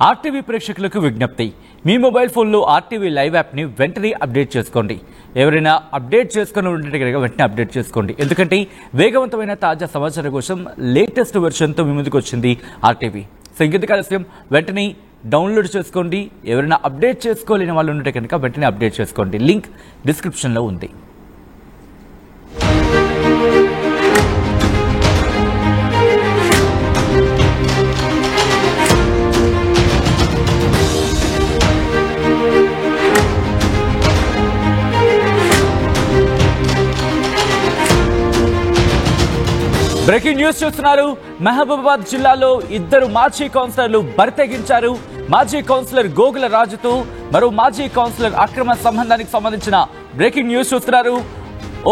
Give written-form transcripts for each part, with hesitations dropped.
RTV ప్రేక్షకులకు విజ్ఞప్తి, మీ mobile ఫోన్లో ఆర్టీవీ లైవ్ యాప్ని వెంటనే అప్డేట్ చేసుకోండి. ఎవరైనా అప్డేట్ చేసుకుని ఉంటే కనుక వెంటనే అప్డేట్ చేసుకోండి. ఎందుకంటే వేగవంతమైన తాజా సమాచారం కోసం లేటెస్ట్ వెర్షన్తో మీ ముందుకు వచ్చింది ఆర్టీవీ. సో ఇంకెందుకు ఆలస్యం, వెంటనే డౌన్లోడ్ చేసుకోండి. ఎవరైనా అప్డేట్ చేసుకోలేని వాళ్ళు ఉంటే కనుక వెంటనే అప్డేట్ చేసుకోండి. లింక్ డిస్క్రిప్షన్లో ఉంది. బ్రేకింగ్ న్యూస్ చూస్తున్నారు. మహబూబాబాద్ జిల్లాలో ఇద్దరు మాజీ కౌన్సిలర్లు బరితెగించారు. మాజీ కౌన్సిలర్ గోగుల రాజుతో మరో మాజీ కౌన్సిలర్ అక్రమ సంబంధానికి సంబంధించిన బ్రేకింగ్ న్యూస్ చూస్తున్నారు.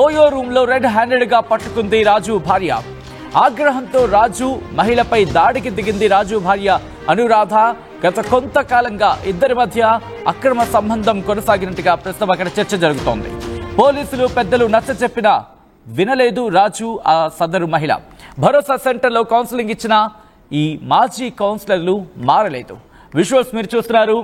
ఓయో రూమ్ లో రెడ్ హ్యాండెడ్ గా పట్టుకుంది రాజు భార్య. ఆగ్రహంతో రాజు మహిళపై దాడికి దిగింది. రాజు భార్య అనురాధ. గత కొంతకాలంగా ఇద్దరి మధ్య అక్రమ సంబంధం కొనసాగినట్టుగా ప్రస్తుతం అక్కడ చర్చ జరుగుతోంది. పోలీసులు పెద్దలు నచ్చ చెప్పినా వినలేదు రాజు ఆ సదరు మహిళ. భరోసా సెంటర్లో కౌన్సిలింగ్ ఇచ్చిన ఈ మాజీ కౌన్సిలర్లు మారలేదు. విజువల్స్ మీరు చూస్తున్నారు.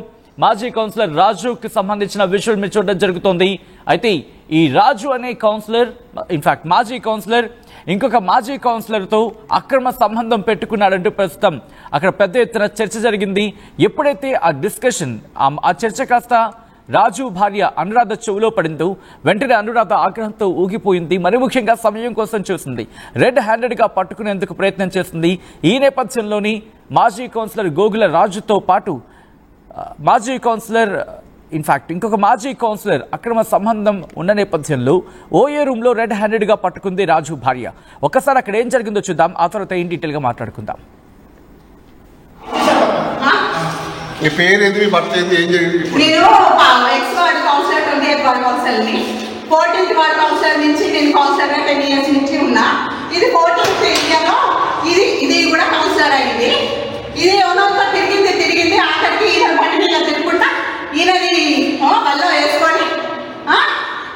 మాజీ కౌన్సిలర్ రాజుకి సంబంధించిన విజువల్ మీరు చూడడం జరుగుతోంది. అయితే ఈ రాజు అనే కౌన్సిలర్, ఇన్ఫాక్ట్ మాజీ కౌన్సిలర్, ఇంకొక మాజీ కౌన్సిలర్తో అక్రమ సంబంధం పెట్టుకున్నాడంటూ ప్రస్తుతం అక్కడ పెద్ద ఎత్తున చర్చ జరిగింది. ఎప్పుడైతే ఆ డిస్కషన్, ఆ చర్చ కాస్త రాజు భార్య అనురాధ చెవులో పడిందో వెంటనే అనురాధ ఆగ్రహంతో ఊగిపోయింది. మరి ముఖ్యంగా సమయం కోసం చూసింది. రెడ్ హ్యాండెడ్ గా పట్టుకునేందుకు ప్రయత్నం చేసింది. ఈ నేపథ్యంలోని మాజీ కౌన్సిలర్ గోగుల రాజుతో పాటు మాజీ కౌన్సిలర్, ఇన్ఫాక్ట్ ఇంకొక మాజీ కౌన్సిలర్ అక్రమ సంబంధం ఉన్న నేపథ్యంలో ఓఏ రూమ్ లో రెడ్ హ్యాండెడ్ గా పట్టుకుంది రాజు భార్య. ఒక్కసారి అక్కడ ఏం జరిగిందో చూద్దాం, ఆ తర్వాత ఏం డీటెయిల్ గా మాట్లాడుకుందాం. మీ పేరు ఏంది, మీ భర్త ఏంది, ఏం జరిగింది? నేను ఎక్స్ వార్డ్ కౌన్సిలర్ 28 వార్డ్ కౌన్సిలర్ని. 14th వార్డ్ కౌన్సిలర్ నుంచి నేను కౌన్సిలర్గా 10 years నుంచి ఉన్నా. ఇది 14th ఏరియాలో ఇది కూడా కౌన్సిలర్ అయింది. ఇది ఎవరితో తిరిగింది ఆఖరికి ఈయన బండి మీద తిరుగుకుంటా ఈయనది వల్ల వేసుకొని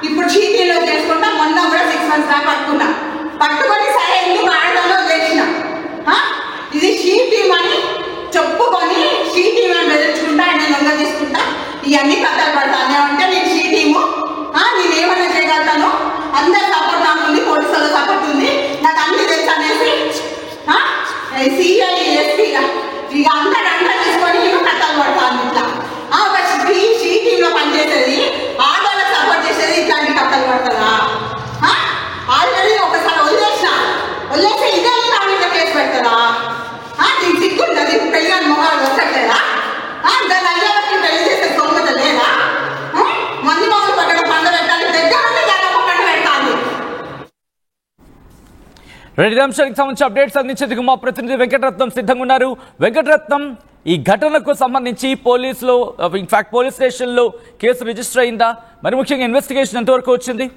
ఇప్పుడు చీటీలో చేసుకుంటా. మొన్న కూడా 6 months దాకా పట్టుకొని సరే ఎందుకు ఆడదానో చేసిన ఇది షీటీ అని చెప్పుకొని షీటీని బెదిరించుకుంటా, ఆయన దొంగ తీసుకుంటా ఇవన్నీ కథలు పడతానే ఉంటే నేను షీటీము నేనేమన్నా చేయగలుగుతాను, అందరు సపోర్ట్ నాకు ఉంది, పోలీసుల సపోర్ట్ ఉంది, నాకు అన్ని తెలుసు అనేసి సిఐ ఎస్పీ ఇక అంతా తీసుకొని నేను కథలు పడతాను. ఇట్లా ఒక షీటీలో పనిచేసేది, ఆడవాళ్ళకి సపోర్ట్ చేసేది ఇట్లాంటి కథలు పడతారా? ఆల్రెడీ ఒకసారి వదిలేసి ఇదే నా మీద కేసు పెడతారా? నీకు సిగ్గుండదు, పెళ్ళని మొగాలు వస్తలేదా? దాని అయ్యాకి పెళ్లి చేసే సొమ్మత లేదా? మంది మొగలు పక్కన పండ పెట్టాలి, దగ్గర పక్కన పెట్టాలి. రెడ్డి అంశానికి సంబంధించి అప్డేట్స్ అందించేందుకు మా ప్రతినిధి వెంకటరత్నం సిద్ధంగా ఉన్నారు. వెంకటరత్నం, ఈ ఘటనకు సంబంధించి పోలీసులో, ఇన్ఫాక్ట్ పోలీస్ స్టేషన్లో కేసు రిజిస్టర్ అయిందా? మరి ముఖ్యంగా ఇన్వెస్టిగేషన్ ఎంతవరకు వచ్చింది?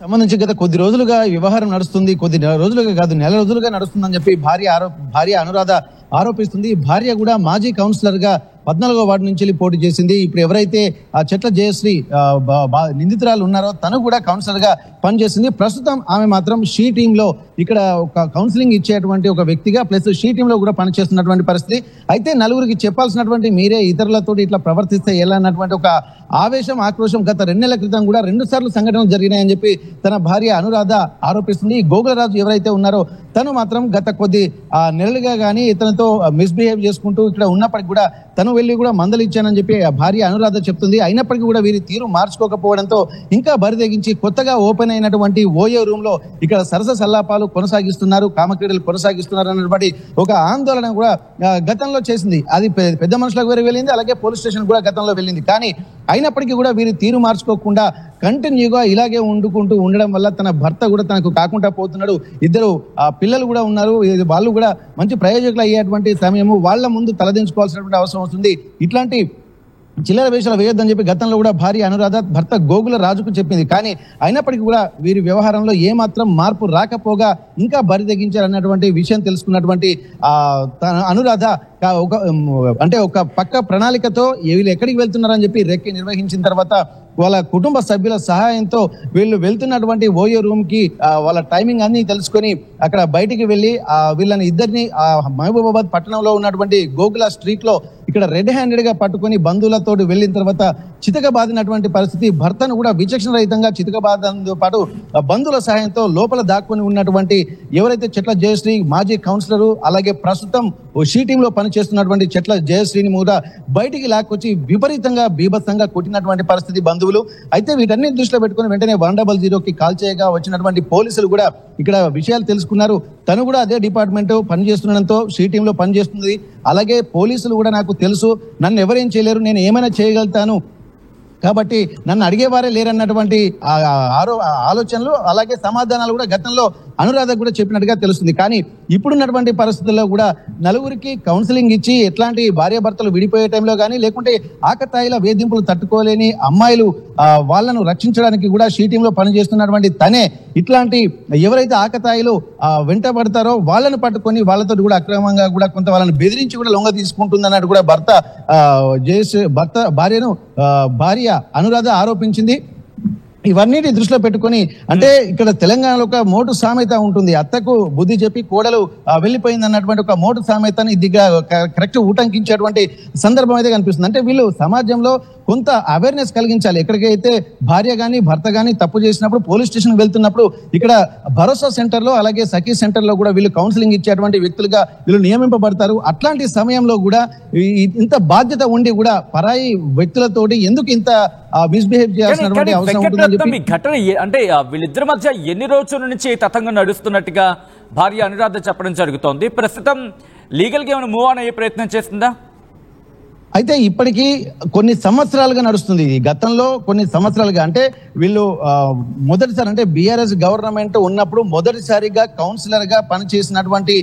సంబంధించి గత కొద్ది రోజులుగా వ్యవహారం నడుస్తుంది. కొద్ది రోజులుగా కాదు, నెల రోజులుగా నడుస్తుందని చెప్పి భార్య అనురాధ ఆరోపిస్తుంది. భార్య కూడా మాజీ కౌన్సిలర్ గా 14వ వార్డు నుంచి పోటీ చేసింది. ఇప్పుడు ఎవరైతే ఆ చెట్ల జయశ్రీ నిందితురాలు ఉన్నారో తను కూడా కౌన్సిలర్ గా పనిచేసింది. ప్రస్తుతం ఆమె మాత్రం షీ టీమ్ లో ఇక్కడ ఒక కౌన్సిలింగ్ ఇచ్చేటువంటి ఒక వ్యక్తిగా ప్లస్ షీ టీమ్ లో కూడా పనిచేస్తున్నటువంటి పరిస్థితి. అయితే నలుగురికి చెప్పాల్సినటువంటి మీరే ఇతరులతో ఇట్లా ప్రవర్తిస్తే ఎలా అన్నటువంటి ఒక ఆవేశం, ఆక్రోశం గత 2 నెలల క్రితం కూడా 2 సార్లు సంఘటనలు జరిగినాయని చెప్పి తన భార్య అనురాధ ఆరోపిస్తుంది. గోగులరాజు ఎవరైతే ఉన్నారో తను మాత్రం గత కొద్ది నెలలుగా కానీ ఇతనితో మిస్బిహేవ్ చేసుకుంటూ ఇక్కడ ఉన్నప్పటికీ కూడా తను వెళ్ళి కూడా మందలు ఇచ్చానని చెప్పి భార్య అనురాధ చెప్తుంది. అయినప్పటికీ కూడా వీరి తీరు మార్చుకోకపోవడంతో ఇంకా బరిదెగించి కొత్తగా ఓపెన్ అయినటువంటి ఓయో రూమ్ లో ఇక్కడ సరస సల్లాపాలు కొనసాగిస్తున్నారు, కామక్రీడలు కొనసాగిస్తున్నారు అన్నటువంటి ఒక ఆందోళన కూడా గతంలో చేసింది. అది పెద్ద మనుషులకు వేరే వెళ్ళింది, అలాగే పోలీస్ స్టేషన్ కూడా గతంలో వెళ్ళింది. కానీ అయినప్పటికీ కూడా వీరు తీరు మార్చుకోకుండా కంటిన్యూగా ఇలాగే ఉండడం వల్ల తన భర్త కూడా తనకు కాకుండా పోతున్నాడు. ఇద్దరు పిల్లలు కూడా ఉన్నారు, వాళ్ళు కూడా మంచి ప్రయోజకులు అయ్యేటువంటి సమయము వాళ్ళ ముందు తలదించుకోవాల్సినటువంటి అవసరం వస్తుంది. ఇట్లాంటి చిల్లర వేషాలు వేయొద్దని చెప్పి గతంలో కూడా భార్య అనురాధ భర్త గోగుల రాజుకు చెప్పింది. కానీ అయినప్పటికీ కూడా వీరి వ్యవహారంలో ఏమాత్రం మార్పు రాకపోగా ఇంకా బరి తెగించారన్నటువంటి విషయం తెలుసుకున్నటువంటి అనురాధ ఒక పక్క ప్రణాళికతో వీళ్ళు ఎక్కడికి వెళ్తున్నారని చెప్పి రెక్కి నిర్వహించిన తర్వాత వాళ్ళ కుటుంబ సభ్యుల సహాయంతో వీళ్ళు వెళ్తున్నటువంటి ఓయో రూమ్ కి వాళ్ళ టైమింగ్ అన్ని తెలుసుకొని అక్కడ బయటికి వెళ్ళి వీళ్ళని ఇద్దరిని మహబూబాబాద్ పట్టణంలో ఉన్నటువంటి గోకుల స్ట్రీట్ లో ఇక్కడ రెడ్ హ్యాండెడ్ గా పట్టుకొని బంధువులతో వెళ్ళిన తర్వాత చితకబాదినటువంటి పరిస్థితి. భర్తను కూడా విచక్షణ రహితంగా చితకబాదడంతో పాటు బంధువుల సహాయంతో లోపల దాక్కుని ఉన్నటువంటి ఎవరైతే చెట్ల జయశ్రీ మాజీ కౌన్సిలర్, అలాగే ప్రస్తుతం షీ టీమ్ లో పనిచేస్తున్నటువంటి చెట్ల జయశ్రీని కూడా బయటికి లాక్కొచ్చి విపరీతంగా బీభత్సంగా కొట్టినటువంటి పరిస్థితి బంధువులు. అయితే వీటన్ని దృష్టిలో పెట్టుకుని వెంటనే 100కి కాల్ చేయగా వచ్చినటువంటి పోలీసులు కూడా ఇక్కడ విషయాలు తెలుసుకున్నారు. తను కూడా అదే డిపార్ట్మెంట్ పనిచేస్తుండడంతో షీ టీమ్ లో పనిచేస్తుంది. అలాగే పోలీసులు కూడా నాకు తెలుసు, నన్ను ఎవరేం చేయలేరు, నేను ఏమైనా చేయగలుగుతాను, కాబట్టి నన్ను అడిగేవారే లేరన్నటువంటి ఆలోచనలు అలాగే సమాధానాలు కూడా గతంలో అనురాధ కూడా చెప్పినట్టుగా తెలుస్తుంది. కానీ ఇప్పుడున్నటువంటి పరిస్థితుల్లో కూడా నలుగురికి కౌన్సిలింగ్ ఇచ్చి ఎట్లాంటి భార్యాభర్తలు విడిపోయే టైంలో కానీ లేకుంటే ఆకతాయిల వేధింపులు తట్టుకోలేని అమ్మాయిలు వాళ్ళను రక్షించడానికి కూడా షీ టీంలో పనిచేస్తున్నటువంటి తనే ఇట్లాంటి ఎవరైతే ఆకతాయిలు వెంటబడతారో వాళ్ళను పట్టుకొని వాళ్ళతో కూడా అక్రమంగా కూడా కొంత వాళ్ళని బెదిరించి కూడా లొంగ తీసుకుంటుందన్నట్టు కూడా భార్య అనురాధ ఆరోపించింది. ఇవన్నిటి దృష్టిలో పెట్టుకొని అంటే ఇక్కడ తెలంగాణలో ఒక మోటు సామెత ఉంటుంది, అత్తకు బుద్ధి చెప్పి కోడలు వెళ్ళిపోయింది అన్నటువంటి ఒక మోటు సామెతని దిగ్గా కరెక్ట్ ఉటంకించేటువంటి సందర్భం అయితే కనిపిస్తుంది. అంటే వీళ్ళు సమాజంలో కొంత అవేర్నెస్ కలిగించాలి. ఎక్కడికైతే భార్య కానీ భర్త కానీ తప్పు చేసినప్పుడు పోలీస్ స్టేషన్ వెళ్తున్నప్పుడు ఇక్కడ భరోసా సెంటర్లో అలాగే సఖీ సెంటర్లో కూడా వీళ్ళు కౌన్సిలింగ్ ఇచ్చేటువంటి వ్యక్తులుగా వీళ్ళు నియమింపబడతారు. అట్లాంటి సమయంలో కూడా ఇంత బాధ్యత ఉండి కూడా పరాయి వ్యక్తులతోటి ఎందుకు ఇంత మిస్బిహేవ్ చేయాల్సినటువంటి అవసరం ఉంటుందని చెప్పి ఘటన అంటే వీళ్ళిద్దరి మధ్య ఎన్ని రోజుల నుంచి తతంగం నడుస్తున్నట్టుగా భార్య అనురాధ చెప్పడం జరుగుతోంది. ప్రస్తుతం లీగల్ గా ఏమైనా మూవ్ ఆన్ అయ్యే ప్రయత్నం చేస్తుందా? అయితే ఇప్పటికీ కొన్ని సంవత్సరాలుగా నడుస్తుంది. గతంలో కొన్ని సంవత్సరాలుగా అంటే వీళ్ళు మొదటిసారి అంటే బీఆర్ఎస్ గవర్నమెంట్ ఉన్నప్పుడు మొదటిసారిగా కౌన్సిలర్ గా పనిచేసినటువంటి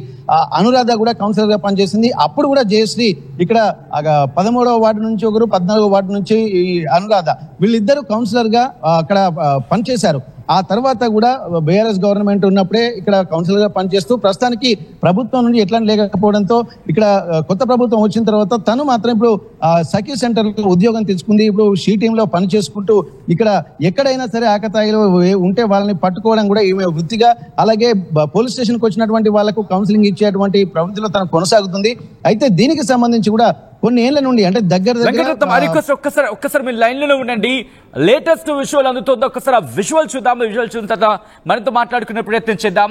అనురాధ కూడా కౌన్సిలర్ గా పనిచేసింది. అప్పుడు కూడా జయశ్రీ ఇక్కడ 13వ వార్డు నుంచి ఒకరు, 14వ వార్డు నుంచి అనురాధ వీళ్ళిద్దరు కౌన్సిలర్ గా అక్కడ పనిచేశారు. ఆ తర్వాత కూడా బీఆర్ఎస్ గవర్నమెంట్ ఉన్నప్పుడే ఇక్కడ కౌన్సిలర్ గా పనిచేస్తూ ప్రస్తుతానికి ప్రభుత్వం నుండి ఎట్లా లేకపోవడంతో ఇక్కడ కొత్త ప్రభుత్వం వచ్చిన తర్వాత తను మాత్రం ఇప్పుడు సఖీ సెంటర్ ఉద్యోగం తెచ్చుకుంది. ఇప్పుడు షీ టీమ్ లో పని చేసుకుంటూ ఇక్కడ ఎక్కడైనా సరే ఆకతాయిలు ఉంటే వాళ్ళని పట్టుకోవడం కూడా ఈమె వృత్తిగా, అలాగే పోలీస్ స్టేషన్ కు వచ్చినటువంటి వాళ్లకు కౌన్సిలింగ్ ఇచ్చేటువంటి ప్రవృత్తిలో తను కొనసాగుతుంది. అయితే దీనికి సంబంధించి కూడా కొన్ని ఏళ్ల నుండి అంటే ఒక్కసారి మీరు లైన్ లో ఉండండి. లేటెస్ట్ విజువల్ అందుతుంది, ఒక్కసారి ఆ విజువల్ చూద్దాం. విజువల్ చూసిన తర్వాత మనతో మాట్లాడుకునే ప్రయత్నం చేద్దాం.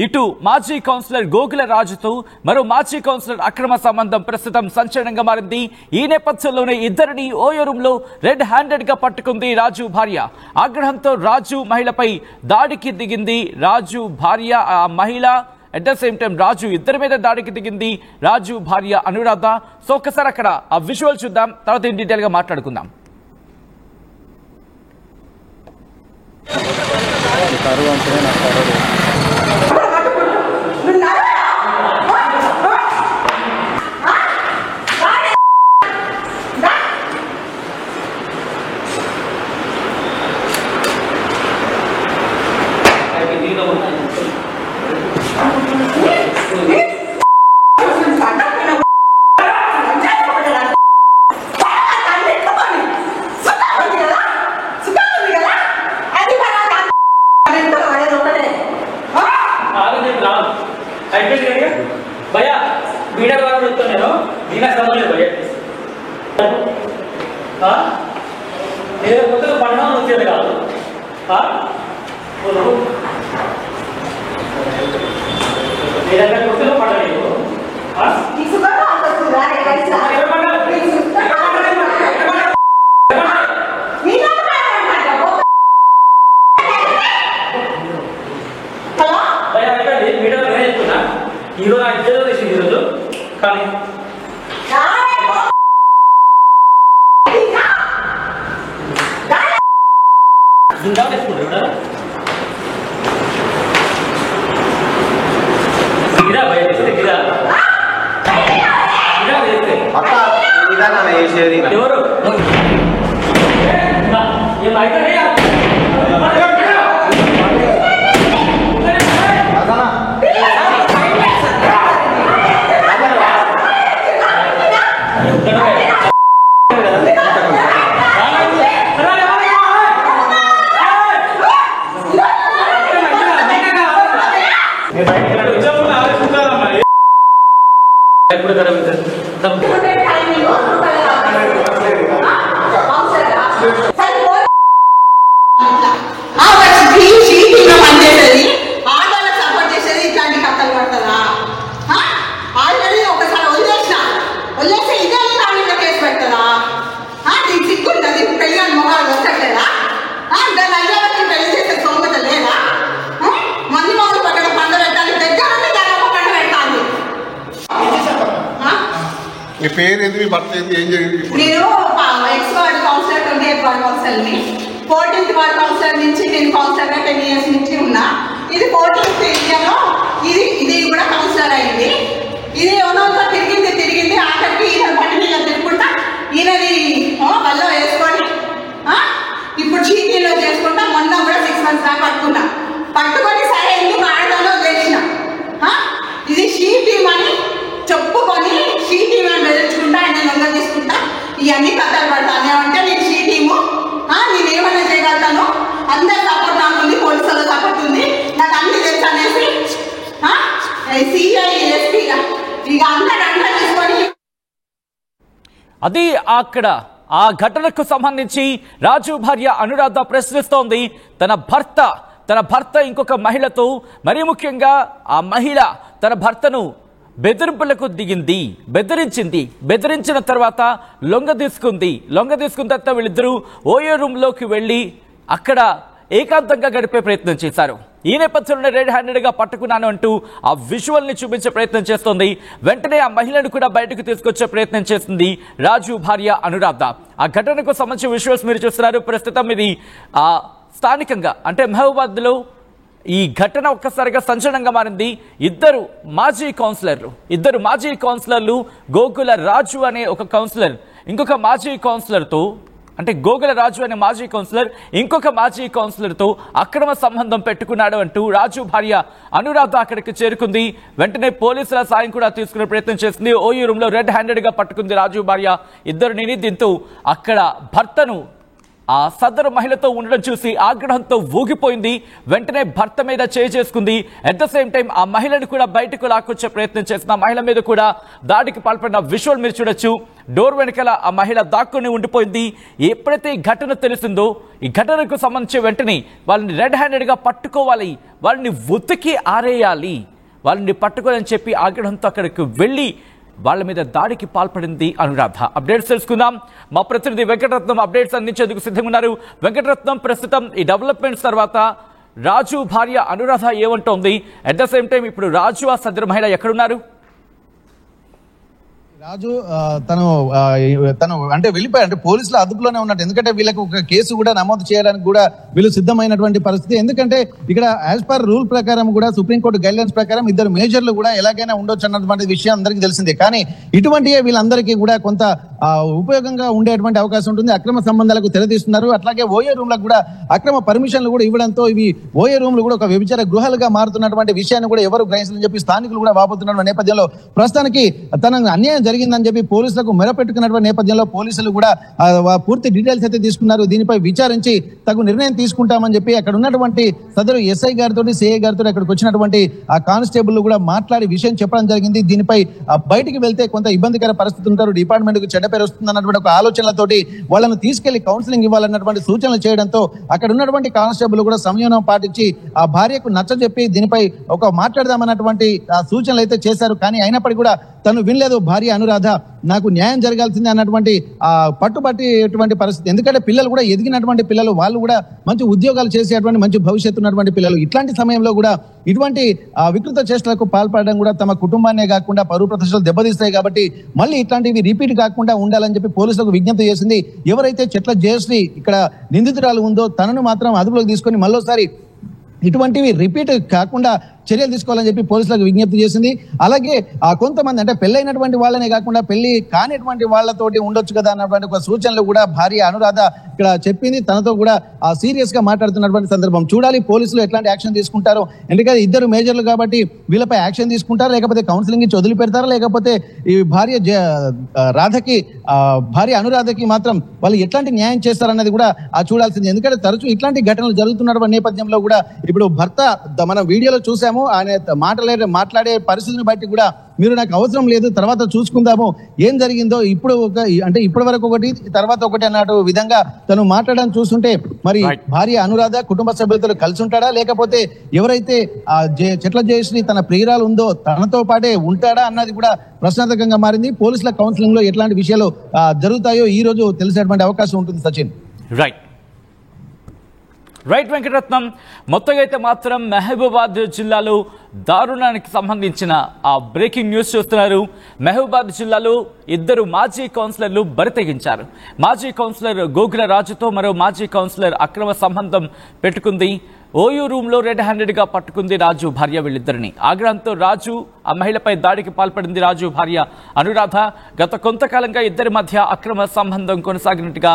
ఇటు మాజీ కౌన్సిలర్ గోకుల రాజుతో మరో మాజీ కౌన్సిలర్ అక్రమ సంబంధం ప్రస్తుతం సంచలనంగా మారింది. ఈ నేపథ్యంలోనే ఇద్దరిని ఓయో రూమ్ లో రెడ్ హ్యాండెడ్ గా పట్టుకుంది రాజు భార్య. ఆగ్రహంతో రాజు మహిళపై దాడికి దిగింది. రాజు భార్య ఆ మహిళ అట్ ద సేమ్ టైం రాజు ఇద్దరి మీద దాడికి దిగింది రాజు భార్య అనురాధ. సో ఒక్కసారి అక్కడ ఆ విజువల్ చూద్దాం, తర్వాత ఇన్ డీటెయిల్ గా మాట్లాడుకుందాం. भैया बीड़ा वाला तो नहीं हो बीड़ा समझ ले भैया हाँ ये मतलब पढ़ना होती है लगा हाँ बोलो मेरा का कुछ तो पढ़ा नहीं हो हाँ किस बात आता तू यार कैसा హీరో నా ఇద్దరు వేసింది ఈరోజు కానీ ఇంకా వేసుకుంటారు గిరా భయ వేస్తే గిరా గిరా వేస్తే అక్క ఇదానా వేసేది ఎవరు ये माइक नहीं आ పనిచేసేది ఆడవాళ్ళకి సపోర్ట్ చేసేది ఇట్లాంటి కథలు పడుతుందా? ఆల్రెడీ ఒకసారి వదిలేసి ఇదే నా మీద కేసు పెడతారా? నీకు సిగ్గుంటుంది, పెళ్ళి అని మొగాలు వస్తట్లేదా? దాన్ని అయ్యేవారికి పెళ్లి చేసే సోమత లేదా? మంది మొగలు పక్కన పండ పెట్టాలి, దగ్గర దాని ఒక పండ పెట్టాలి. మీ పేరు ఏంది, మీ భర్త ఏంది, ఏం జరిగింది? నేను ఎక్స్ వార్డ్ కౌన్సిలర్ 28 వార్డ్ కౌన్సిలర్ని. 14th వార్డ్ కౌన్సిలర్ నుంచి నేను కౌన్సిలర్గా 10 years నుంచి ఉన్నా. ఇది 14th ఏరియాలో ఇది కూడా కౌన్సిలర్ అయింది. ఇది ఎవరితో తిరిగింది ఆఖరికి ఈయన బండి మీద తిరుగుకుంటా ఈయనది వల్ల వేసుకొని ఇప్పుడు చీటీలో చేసుకుంటా. మొన్న కూడా 6 months దాకా పట్టుకొని సరే ఎందుకు ఆడదాలో చేసిన ఇది షీ టీమ్ అని చెప్పుకొని షీ టీమ్ అని బెదిరించుకుంటా ఆయన లొంగ తీసుకుంటా ఇవన్నీ కథలు పడతానే అంటే నేను షీ టీము, నేనేమన్నా చేయగలుగుతాను, అందరి సపోర్ట్ నాకు ఉంది, పోలీసుల సపోర్ట్ ఉంది, నాకు అన్ని తెలుసు అనేసి సిఐ ఎస్పీ ఇక అంతా తీసుకొని అది అక్కడ ఆ ఘటనకు సంబంధించి రాజు భార్య అనురాధ ప్రశ్నిస్తోంది. తన భర్త ఇంకొక మహిళతో, మరీ ముఖ్యంగా ఆ మహిళ తన భర్తను బెదిరింపులకు దిగింది, బెదిరించిన తర్వాత లొంగ తీసుకున్న తర్వాత వీళ్ళిద్దరూ ఓయో రూమ్లోకి వెళ్ళి అక్కడ ఏకాంతంగా గడిపే ప్రయత్నం చేశారు. ఈ నేపథ్యంలో రెడ్ హ్యాండెడ్గా పట్టుకున్నాను అంటూ ఆ విజువల్ని చూపించే ప్రయత్నం చేస్తోంది. వెంటనే ఆ మహిళను కూడా బయటకు తీసుకొచ్చే ప్రయత్నం చేస్తుంది రాజు భార్య అనురాధ. ఆ ఘటనకు సంబంధించిన విజువల్స్ మీరు చూస్తున్నారు. ప్రస్తుతం ఇది స్థానికంగా అంటే మహబూబాబాద్లో ఈ ఘటన ఒక్కసారిగా సంచలనంగా మారింది. ఇద్దరు మాజీ కౌన్సిలర్లు గోకుల రాజు అనే ఒక కౌన్సిలర్ ఇంకొక మాజీ కౌన్సిలర్తో అంటే గోగుల రాజు అనే మాజీ కౌన్సిలర్ ఇంకొక మాజీ కౌన్సిలర్తో అక్రమ సంబంధం పెట్టుకున్నాడు అంటూ రాజు భార్య అనురాధ అక్కడికి చేరుకుంది. వెంటనే పోలీసుల సాయం కూడా తీసుకునే ప్రయత్నం చేసింది. ఓయూ రూమ్ లో రెడ్ హ్యాండెడ్ గా పట్టుకుంది రాజు భార్య ఇద్దరిని. దీంతో అక్కడ భర్తను ఆ సదరు మహిళతో ఉండడం చూసి ఆగ్రహంతో ఊగిపోయింది. వెంటనే భర్త మీద చేసుకుంది. అట్ ద సేమ్ టైం ఆ మహిళను కూడా బయటకు లాక్కొచ్చే ప్రయత్నం చేసిన మహిళ మీద కూడా దాడికి పాల్పడిన విజువల్ మీరు చూడొచ్చు. డోర్ వెనకాల ఆ మహిళ దాక్కుని ఉండిపోయింది. ఎప్పుడైతే ఈ ఘటన తెలిసిందో ఈ ఘటనకు సంబంధించి వెంటనే వాళ్ళని రెడ్ హ్యాండెడ్ గా పట్టుకోవాలి, వాళ్ళని ఉతికి ఆరేయాలి, వాళ్ళని పట్టుకోవాలని చెప్పి ఆగ్రహంతో అక్కడికి వెళ్ళి వాళ్ళ మీద దాడికి పాల్పడింది అనురాధ. అప్డేట్స్ తెలుసుకుందాం. మా ప్రతినిధి వెంకటరత్నం అప్డేట్స్ అందించేందుకు సిద్ధంగా ఉన్నారు. వెంకటరత్నం, ప్రస్తుతం ఈ డెవలప్మెంట్స్ తర్వాత రాజు భార్య అనురాధ ఏమంటోంది? అట్ ద సేమ్ టైం ఇప్పుడు రాజు ఆ సదరు మహిళ ఎక్కడున్నారు? రాజు తను అంటే వెళ్ళిపోయారు, అంటే పోలీసుల అదుపులోనే ఉన్నట్టు. ఎందుకంటే వీళ్ళకి ఒక కేసు కూడా నమోదు చేయడానికి కూడా వీళ్ళు సిద్ధమైనటువంటి పరిస్థితి. ఎందుకంటే ఇక్కడ యాజ్ పర్ రూల్ ప్రకారం కూడా సుప్రీంకోర్టు గైడ్లైన్స్ ప్రకారం ఇద్దరు మేజర్లు కూడా ఎలాగైనా ఉండొచ్చు అన్నటువంటి విషయం అందరికీ తెలిసిందే. కానీ ఇటువంటివే వీళ్ళందరికీ కూడా కొంత ఉపయోగంగా ఉండేటువంటి అవకాశం ఉంటుంది. అక్రమ సంబంధాలకు తెరతీస్తున్నారు. అట్లాగే ఓయో రూమ్లకు కూడా అక్రమ పర్మిషన్లు కూడా ఇవ్వడంతో ఇవి ఓయో రూమ్లు కూడా ఒక వ్యభిచార గృహాలుగా మారుతున్నటువంటి విషయాన్ని కూడా ఎవరు గ్రహించాలని చెప్పి స్థానికులు కూడా వాపోతున్న నేపథ్యంలో ప్రస్తుతానికి తనకు అన్యాయం జరిగిందని చెప్పి పోలీసులకు మెరపెట్టుకున్నటువంటి నేపథ్యంలో పోలీసులు కూడా పూర్తి డీటెయిల్స్ అయితే తీసుకున్నారు. దీనిపై విచారించి తగు నిర్ణయం తీసుకుంటామని చెప్పి అక్కడ ఉన్నటువంటి సదరు ఎస్ఐ గారితో సిఐ గారితో అక్కడికి వచ్చినటువంటి ఆ కానిస్టేబుల్ కూడా మాట్లాడి విషయం చెప్పడం జరిగింది. దీనిపై బయటికి వెళ్తే కొంత ఇబ్బందికర పరిస్థితి ఉంటారు, డిపార్ట్మెంట్ కు చెడ్డ పేరు వస్తుంది అన్నటువంటి ఒక ఆలోచనలతోటి వాళ్ళను తీసుకెళ్లి కౌన్సిలింగ్ ఇవ్వాలన్నటువంటి సూచనలు చేయడంతో అక్కడ ఉన్నటువంటి కానిస్టేబుల్ కూడా సంయమనం పాటించి ఆ భార్యకు నచ్చజెప్పి దీనిపై ఒక మాట్లాడదామన్నటువంటి ఆ సూచనలు అయితే చేశారు. కానీ అయినప్పటికీ కూడా తను వినలేదు. భార్య అనురాధ నాకు న్యాయం జరగాల్సిందే అన్నటువంటి పట్టుబట్టేటువంటి పరిస్థితి. ఎందుకంటే పిల్లలు కూడా ఎదిగినటువంటి పిల్లలు, వాళ్ళు కూడా మంచి ఉద్యోగాలు చేసేటువంటి మంచి భవిష్యత్తు ఉన్నటువంటి పిల్లలు. ఇట్లాంటి సమయంలో కూడా ఇటువంటి వికృత చేష్టలకు పాల్పడడం కూడా తమ కుటుంబాన్నే కాకుండా పరువు ప్రతిష్టలు దెబ్బతీస్తాయి. కాబట్టి మళ్ళీ ఇట్లాంటివి రిపీట్ కాకుండా ఉండాలని చెప్పి పోలీసులకు విజ్ఞప్తి చేసింది. ఎవరైతే చెట్ల జయశ్రీ ఇక్కడ నిందితురాలు ఉందో తనను మాత్రం అదుపులోకి తీసుకొని మరోసారి ఇటువంటివి రిపీట్ కాకుండా చర్యలు తీసుకోవాలని చెప్పి పోలీసులకు విజ్ఞప్తి చేసింది. అలాగే కొంతమంది అంటే పెళ్ళైనటువంటి వాళ్ళనే కాకుండా పెళ్లి కానిటువంటి వాళ్ళతోటి ఉండొచ్చు కదా అన్నటువంటి ఒక సూచనలు కూడా భార్య అనురాధ ఇక్కడ చెప్పింది. తనతో కూడా సీరియస్ గా మాట్లాడుతున్నటువంటి సందర్భం. చూడాలి పోలీసులు ఎట్లాంటి యాక్షన్ తీసుకుంటారో. ఎందుకంటే ఇద్దరు మేజర్లు కాబట్టి వీళ్ళపై యాక్షన్ తీసుకుంటారా, లేకపోతే కౌన్సిలింగ్ ఇచ్చి వదిలిపెడతారా, లేకపోతే ఈ భార్య అనురాధకి మాత్రం వాళ్ళు ఎట్లాంటి న్యాయం చేస్తారన్నది కూడా చూడాల్సింది. ఎందుకంటే తరచూ ఇట్లాంటి ఘటనలు జరుగుతున్నటువంటి నేపథ్యంలో కూడా ఇప్పుడు భర్త మనం వీడియోలో చూసాం చూశాము, ఆయన మాట్లాడే పరిస్థితిని బట్టి కూడా మీరు నాకు అవసరం లేదు, తర్వాత చూసుకుందాము ఏం జరిగిందో, ఇప్పటి వరకు ఒకటి తర్వాత ఒకటి అన్నట్టు విధంగా తను మాట్లాడడం చూస్తుంటే మరి భార్య అనురాధ కుటుంబ సభ్యులతో కలిసి ఉంటాడా, లేకపోతే ఎవరైతే చెట్ల జయశ్రీ తన ప్రియురాలు ఉందో తనతో పాటే ఉంటాడా అన్నది కూడా ప్రశ్నార్థకంగా మారింది. పోలీసుల కౌన్సిలింగ్ లో ఎట్లాంటి విషయాలు జరుగుతాయో ఈ రోజు తెలిసేటువంటి అవకాశం ఉంటుంది. సచిన్. రైట్ వెంకటరత్నం, మొత్తంగా అయితే మాత్రం మహబూబాబాద్ జిల్లాలో దారుణానికి సంబంధించిన ఆ బ్రేకింగ్ న్యూస్ చూస్తున్నారు. మహబూబాబాద్ జిల్లాలో ఇద్దరు మాజీ కౌన్సిలర్లు బరితెగించారు. మాజీ కౌన్సిలర్ గోగుల రాజుతో మరో మాజీ కౌన్సిలర్ అక్రమ సంబంధం పెట్టుకుంది. ఓయూ రూమ్ లో రెడ్ హ్యాండెడ్ గా పట్టుకుంది రాజు భార్య వీళ్ళిద్దరిని. ఆగ్రహంతో రాజు ఆ మహిళపై దాడికి పాల్పడింది. రాజు భార్య అనురాధ. గత కొంతకాలంగా ఇద్దరి మధ్య అక్రమ సంబంధం కొనసాగినట్టుగా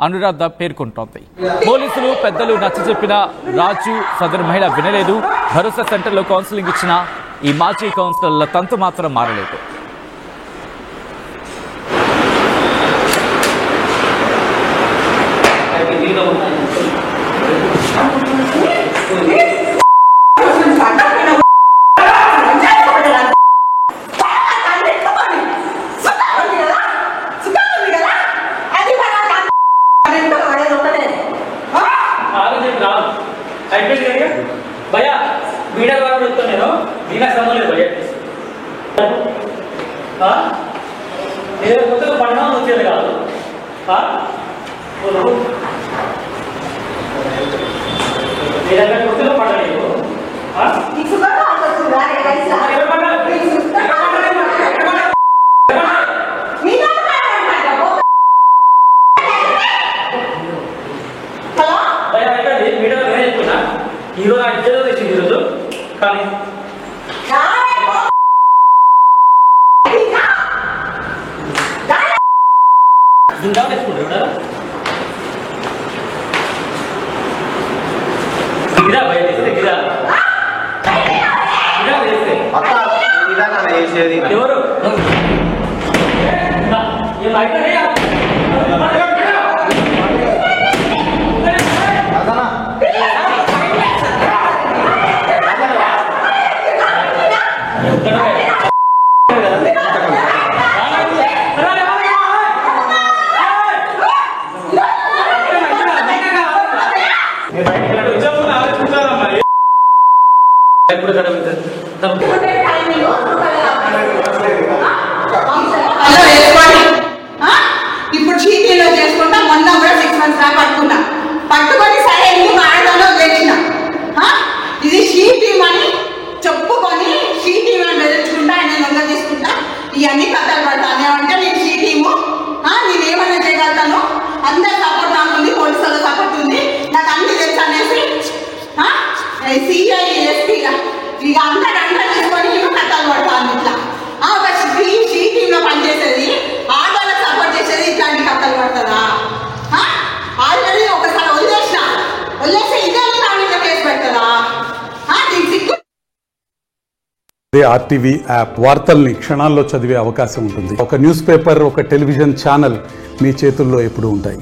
అనురాధ పేర్కొంటోంది. పోలీసులు పెద్దలు నచ్చజెప్పిన రాజు సదరు మహిళ వినలేదు. భరోసా సెంటర్లో కౌన్సిలింగ్ ఇచ్చిన ఈ మాజీ కౌన్సిలర్ల తంతు మాత్రం మారలేదు. భయ్యా వీడియో ద్వారా చెప్తాను నేను, దీనికి సంబంధం లేదు భయ్యా. నేను కొత్తగా పడినా వచ్చేది కాదు. నేను కొత్తగా పడలేదు. వీడియో నేనే చెప్తున్నా, ఈరోజు నాకు ఇద్దరు తెచ్చింది ఈరోజు. కానీ గిరా భయ తెస్తే గిరా తెస్తే చేసేది ఎవరు ఇప్పుడు చీటీలో చేసుకుంటా. మొన్న కూడా 6 months దాకా పట్టుకున్నా. పట్టుకొని సరే ఎందుకు ఆడదాలో తెచ్చిన ఇది షీటీ అని చెప్పుకొని షీటీ అని బెదిరించుకుంటా, ఆయన లొంగ తీసుకుంటా ఇవన్నీ కథలు పడతాను. అంటే నేను షీటీము, నేనేమన్నా చేయగలుగుతాను, అందరు సపోర్ట్ నాకు ఉంది, పోలీసుల సపోర్ట్ ఉంది, నాకు అన్ని తెలుసు అనేసి సిఐ ఎస్పీ ఇక అందరు తీసుకొని నేను కథలు పడతాను. ఇట్లా ఒక షీటీలో పనిచేసేది ఆడవాళ్ళకి సపోర్ట్ చేసేది ఇట్లాంటి కథలు పడుతుందా? ఆల్రెడీ ఒకసారి వదిలేసి ఇదే కావడంలో కేసు పెడతారా? ఆర్టీవీ యాప్ వార్తల్ని క్షణాల్లో చదివే అవకాశం ఉంటుంది. ఒక న్యూస్ పేపర్, ఒక టెలివిజన్ ఛానల్ మీ చేతుల్లో ఎప్పుడూ ఉంటాయి.